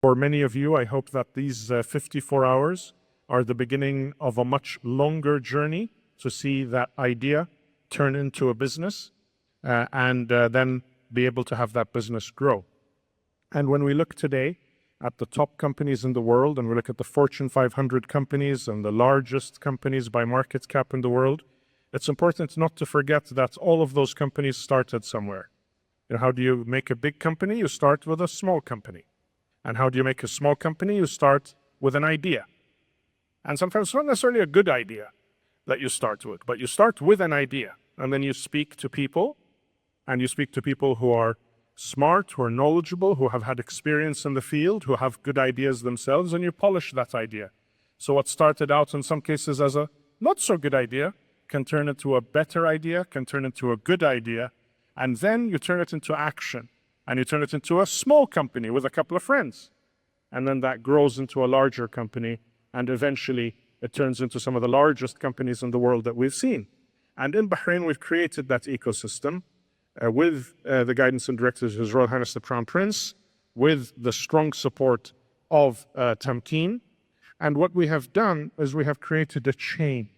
For many of you, I hope that these 54 hours are the beginning of a much longer journey to see that idea turn into a business and then be able to have that business grow. And when we look today at the top companies in the world, and we look at the Fortune 500 companies and the largest companies by market cap in the world, it's important not to forget that all of those companies started somewhere. You know, how do you make a big company? You start with a small company. And how do you make a small company? You start with an idea. And sometimes it's not necessarily a good idea that you start with, but you start with an idea. And then you speak to people, and you speak to people who are smart, who are knowledgeable, who have had experience in the field, who have good ideas themselves, and you polish that idea. So what started out in some cases as a not so good idea can turn into a better idea, can turn into a good idea, and then you turn it into action, and you turn it into a small company with a couple of friends. And then that grows into a larger company, and eventually it turns into some of the largest companies in the world that we've seen. And in Bahrain, we've created that ecosystem with the guidance and directives of His Royal Highness the Crown Prince, with the strong support of Tamkeen. And what we have done is we have created a chain,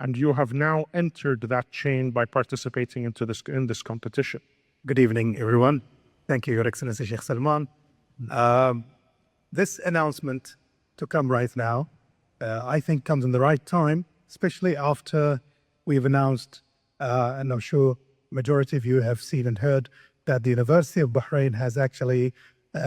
and you have now entered that chain by participating in this competition. Good evening, everyone. Thank you, Your Excellency Sheikh Salman. This announcement to come right now, I think comes in the right time, especially after we've announced, and I'm sure majority of you have seen and heard, that the University of Bahrain has actually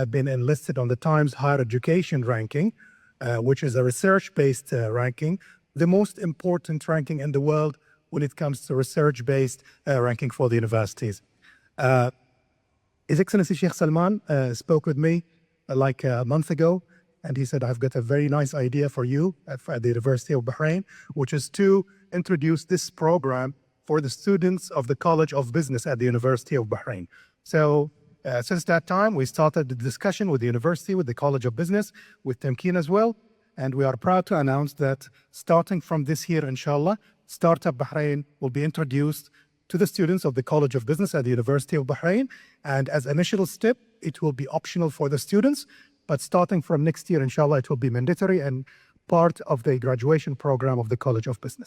been enlisted on the Times Higher Education ranking, which is a research-based ranking, the most important ranking in the world when it comes to research-based ranking for the universities. His Excellency Sheikh Salman spoke with me like a month ago, and he said, I've got a very nice idea for you at the University of Bahrain, which is to introduce this program for the students of the College of Business at the University of Bahrain. So since that time, we started the discussion with the university, with the College of Business, with Tamkeen as well. And we are proud to announce that starting from this year, inshallah, Startup Bahrain will be introduced to the students of the College of Business at the University of Bahrain. And as initial step, it will be optional for the students. But starting from next year, inshallah, it will be mandatory and part of the graduation program of the College of Business.